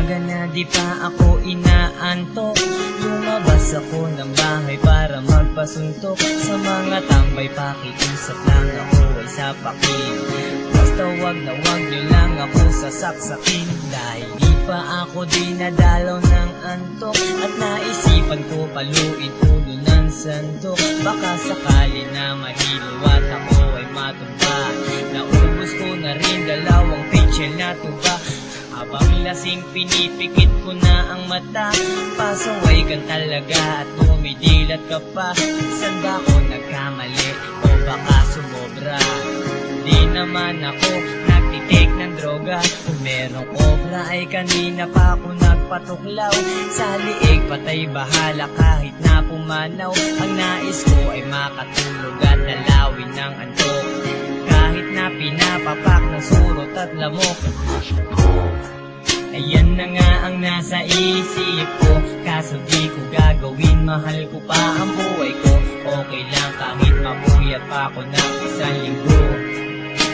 umaga na di pa ako inaantok. Lumabas ako ng bahay para magpasuntok. Sa mga tambay pakiusap lang ako ay sapakin. Basta wag nyo lang ako sasaksakin. Dahil di pa ako dinadalaw ng antok. At naisipan ko paluin ulo ng sandok. Baka sakali na mahilo at ako ay matumba. Naubos ko na rin dalawang pitchel na tuba. Habang lasing pinipikit ko na ang mata. Pasaway ka talaga at tumidilat ka pa. Saan ba ako nagkamali o baka sumobra? Di naman ako nagtitake ng droga. Kung merong obra ay kanina pa ako nagpatuklaw. Sa liig patay bahala kahit na pumanaw. Ang nais ko ay makatulog at dalawin ng antok. Kahit na pinapapak ng surot at lamok. Ayan na nga ang nasa isip ko. Kaso di ko gagawin, mahal ko pa ang buhay ko. Okay lang kahit mapuyat pa ako ng isang linggo.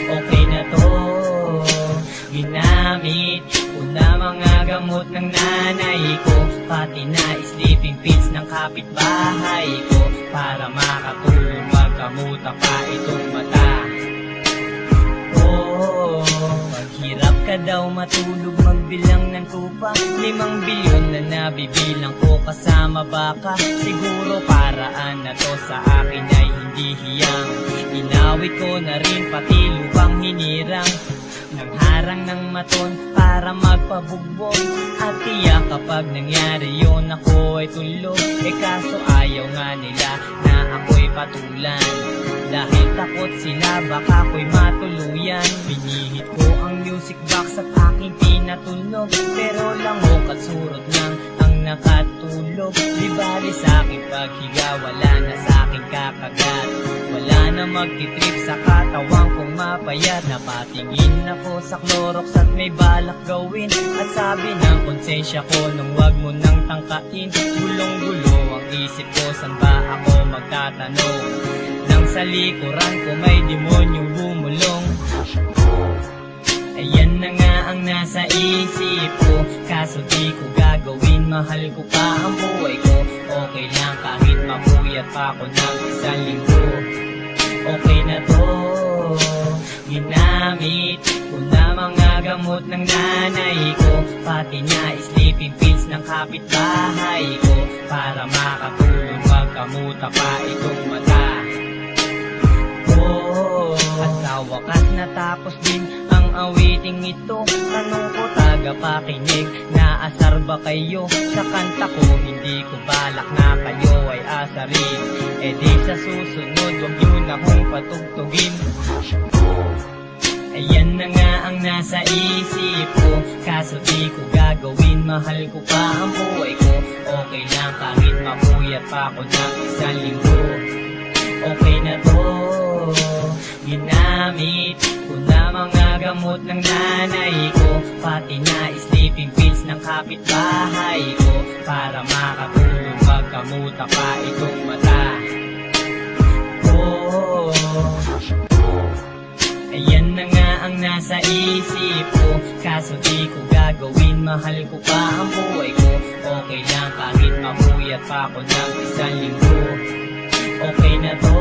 Okay na to. Ginamit ko na mga gamot ng nanay ko. Pati na sleeping pills ng kapitbahay ko. Para makatulog magkamuta pa itong mata. Maghirap ka daw matulog magbilang ng tupa. 5 bilyon na nabibilang ko kasama baka. Siguro paraan na to sa akin ay hindi hiyang. Inawit ko na rin pati lupang hinirang. Nang harang ng maton para magpabugbog. At tiyak kapag nangyari yun ako ay tulog. Kaso ayaw nga nila na ako'y patulan. Dahil takot sila baka ako'y matuluyan. Binihit ko ang music box at aking pinatunog. Pero langok at surot lang ang nakatulog. Di bali sa aking paghiga, wala na sa aking kakagat. Wala na magtitrip sa katawan kong mapayat. Napatingin ako sa Clorox at may balak gawin. At sabi ng konsensya ko nung wag mo nang tangkain. Gulong-gulo ang isip ko, saan ba ako magtatanong? Nang sa likuran ko may demonyong bumulong. Ayan na nga ang nasa isip ko. Kaso di ko gagawin, mahal ko pa ang buhay ko. Okay lang kahit mapuyat pa ako ng isang linggo. Okay na to. Ginamit ko na mga gamot ng nanay ko. Pati na sleeping pills ng kapitbahay ko. Para makatulog magkamuta pa itong mata. At sa wakas natapos din ang awiting ito. Tanong ko tagapakinig, naasar ba kayo sa kanta ko? Hindi ko balak na kayo ay asarin. E di sa susunod wag nyo na kong patugtugin. Ayan na nga ang nasa isip ko. Kaso di ko gagawin, mahal ko pa ang buhay ko. Okay lang kahit mapuyat pa ako ng isang linggo. Okay na to. Ginamit ko na mga gamot ng nanay ko. Pati na sleeping pills ng kapitbahay ko. Para makatulog magkamuta pa itong mata. Ayan na nga ang nasa isip ko. Kaso di ko gagawin, mahal ko pa ang buhay ko. Okay lang kahit mapuyat pa ako ng isang linggo. Okay na to.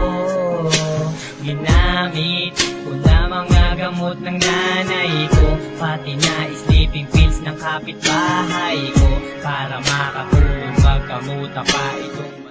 Ginamit ko na mga gamot ng nanay ko. Pati na sleeping pills ng kapitbahay ko. Para makatulog magkamuta pa itong